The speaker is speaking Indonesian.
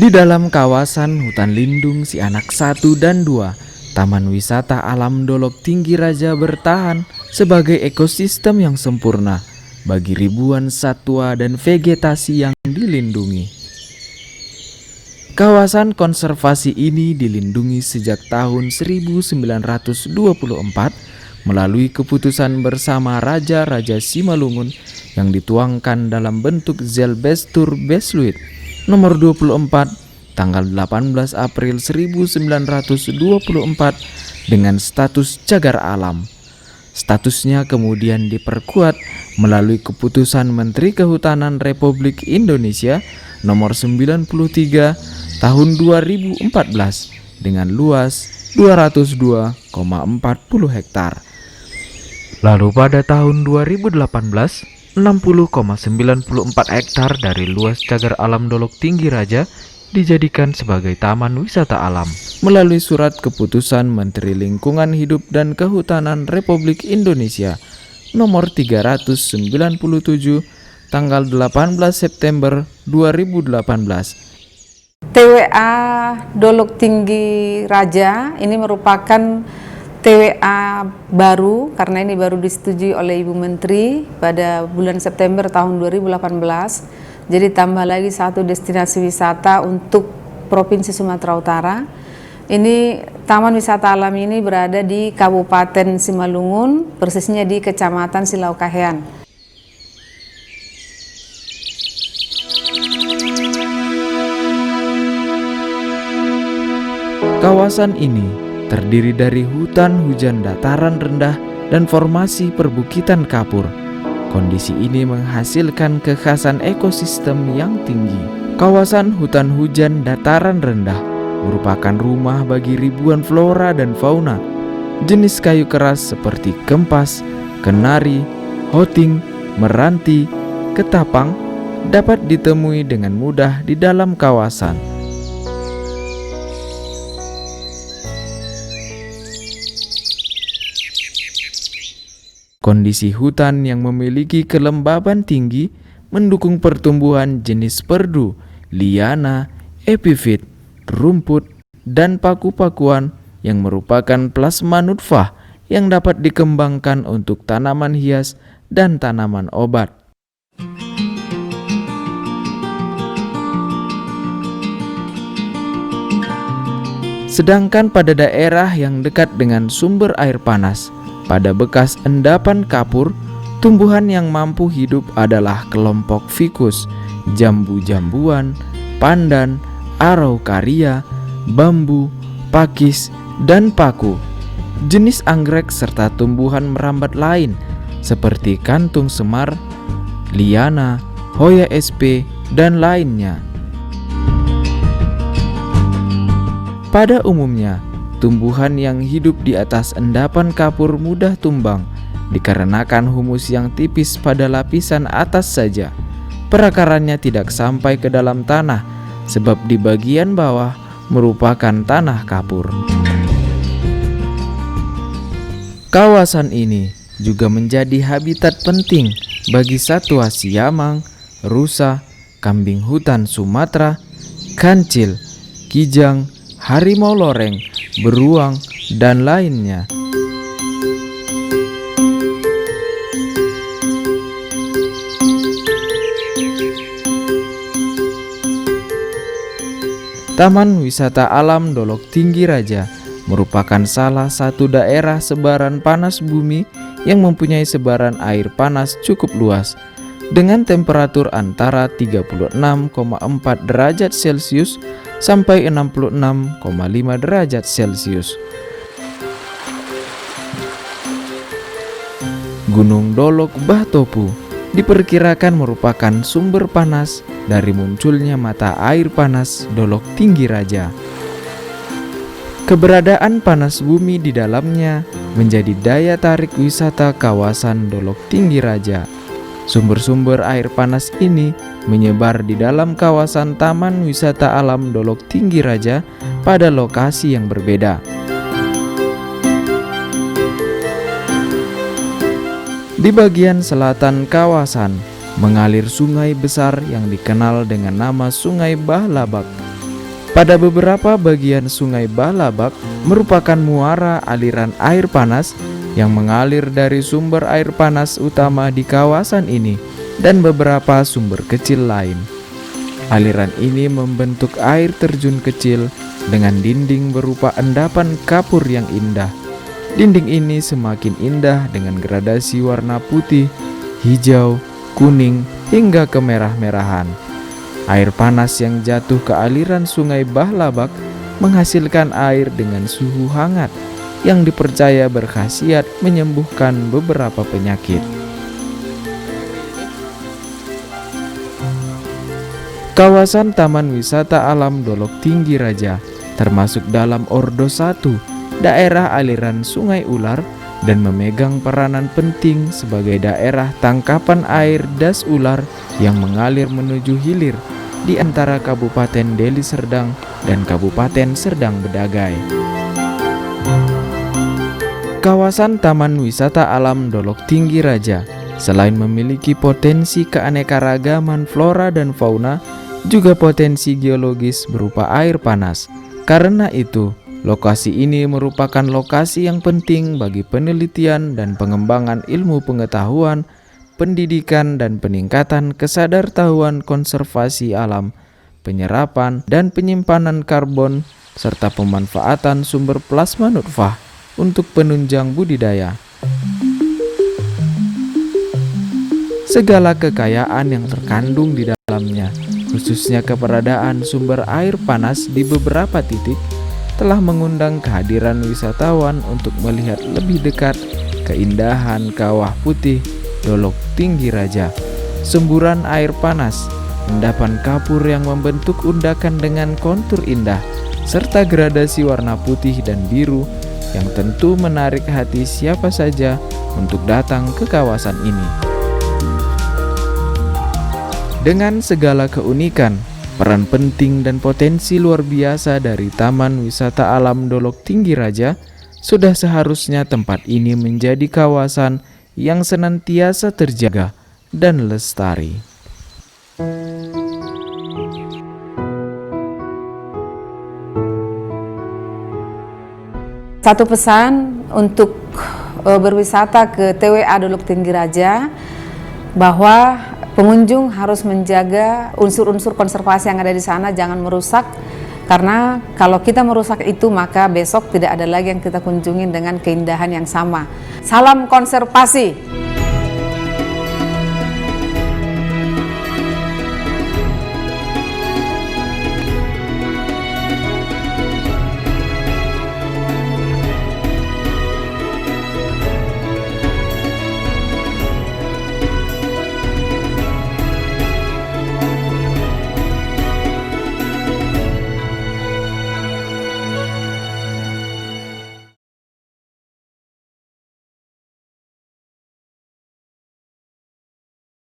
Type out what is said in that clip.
Di dalam kawasan hutan lindung Sianak 1 dan 2, Taman Wisata Alam Dolok Tinggi Raja bertahan sebagai ekosistem yang sempurna bagi ribuan satwa dan vegetasi yang dilindungi. Kawasan konservasi ini dilindungi sejak tahun 1924 melalui keputusan bersama Raja-Raja Simalungun yang dituangkan dalam bentuk Zelbestur Besluit nomor 24 tanggal 18 April 1924 dengan status cagar alam. Statusnya kemudian diperkuat melalui keputusan Menteri Kehutanan Republik Indonesia nomor 93 tahun 2014 dengan luas 202,40 hektar. Lalu pada tahun 2018, 60,94 hektar dari luas cagar alam Dolok Tinggi Raja dijadikan sebagai taman wisata alam melalui surat keputusan Menteri Lingkungan Hidup dan Kehutanan Republik Indonesia nomor 397 tanggal 18 September 2018. TWA Dolok Tinggi Raja ini merupakan TWA baru karena ini baru disetujui oleh Ibu Menteri pada bulan September tahun 2018. Jadi tambah lagi satu destinasi wisata untuk Provinsi Sumatera Utara. Ini Taman Wisata Alam ini berada di Kabupaten Simalungun, persisnya di Kecamatan Silaukahean. Kawasan ini terdiri dari hutan hujan dataran rendah dan formasi perbukitan kapur. Kondisi ini menghasilkan kekhasan ekosistem yang tinggi. Kawasan hutan hujan dataran rendah merupakan rumah bagi ribuan flora dan fauna. Jenis kayu keras seperti kempas, kenari, hoting, meranti, ketapang dapat ditemui dengan mudah di dalam kawasan. Kondisi hutan yang memiliki kelembaban tinggi mendukung pertumbuhan jenis perdu, liana, epifit, rumput, dan paku-pakuan yang merupakan plasma nutfah yang dapat dikembangkan untuk tanaman hias dan tanaman obat. Sedangkan pada daerah yang dekat dengan sumber air panas, pada bekas endapan kapur, tumbuhan yang mampu hidup adalah kelompok ficus, jambu-jambuan, pandan, araucaria, bambu, pakis, dan paku. Jenis anggrek serta tumbuhan merambat lain seperti kantung semar, liana, hoya sp, dan lainnya. Pada umumnya, tumbuhan yang hidup di atas endapan kapur mudah tumbang dikarenakan humus yang tipis pada lapisan atas saja. Perakarannya tidak sampai ke dalam tanah sebab di bagian bawah merupakan tanah kapur. Kawasan ini juga menjadi habitat penting bagi satwa siamang, rusa, kambing hutan Sumatera, kancil, kijang, harimau loreng, beruang, dan lainnya. Taman Wisata Alam Dolok Tinggi Raja merupakan salah satu daerah sebaran panas bumi yang mempunyai sebaran air panas cukup luas dengan temperatur antara 36,4 derajat Celcius sampai 66,5 derajat Celcius. Gunung Dolok Bahtopu diperkirakan merupakan sumber panas dari munculnya mata air panas Dolok Tinggi Raja. Keberadaan panas bumi di dalamnya menjadi daya tarik wisata kawasan Dolok Tinggi Raja. Sumber-sumber air panas ini menyebar di dalam kawasan Taman Wisata Alam Dolok Tinggi Raja pada lokasi yang berbeda. Di bagian selatan kawasan mengalir sungai besar yang dikenal dengan nama Sungai Bahlabak. Pada beberapa bagian Sungai Bahlabak merupakan muara aliran air panas yang mengalir dari sumber air panas utama di kawasan ini dan beberapa sumber kecil lain. Aliran ini membentuk air terjun kecil dengan dinding berupa endapan kapur yang indah. Dinding ini semakin indah dengan gradasi warna putih, hijau, kuning, hingga kemerah-merahan. Air panas yang jatuh ke aliran Sungai Bahlabak menghasilkan air dengan suhu hangat yang dipercaya berkhasiat menyembuhkan beberapa penyakit. Kawasan Taman Wisata Alam Dolok Tinggi Raja termasuk dalam Ordo 1, daerah aliran Sungai Ular, dan memegang peranan penting sebagai daerah tangkapan air das ular yang mengalir menuju hilir di antara Kabupaten Deli Serdang dan Kabupaten Serdang Bedagai. Kawasan Taman Wisata Alam Dolok Tinggi Raja selain memiliki potensi keanekaragaman flora dan fauna, juga potensi geologis berupa air panas. Karena itu, lokasi ini merupakan lokasi yang penting bagi penelitian dan pengembangan ilmu pengetahuan, pendidikan dan peningkatan kesadartahuan konservasi alam, penyerapan dan penyimpanan karbon, serta pemanfaatan sumber plasma nutfah untuk penunjang budidaya. Segala kekayaan yang terkandung di dalamnya, khususnya keberadaan sumber air panas di beberapa titik, telah mengundang kehadiran wisatawan untuk melihat lebih dekat keindahan Kawah Putih Dolok Tinggi Raja, semburan air panas, endapan kapur yang membentuk undakan dengan kontur indah, serta gradasi warna putih dan biru yang tentu menarik hati siapa saja untuk datang ke kawasan ini. Dengan segala keunikan, peran penting dan potensi luar biasa dari Taman Wisata Alam Dolok Tinggi Raja, sudah seharusnya tempat ini menjadi kawasan yang senantiasa terjaga dan lestari. Satu pesan untuk berwisata ke TWA Dolok Tinggi Raja, bahwa pengunjung harus menjaga unsur-unsur konservasi yang ada di sana, jangan merusak, karena kalau kita merusak itu maka besok tidak ada lagi yang kita kunjungi dengan keindahan yang sama. Salam konservasi.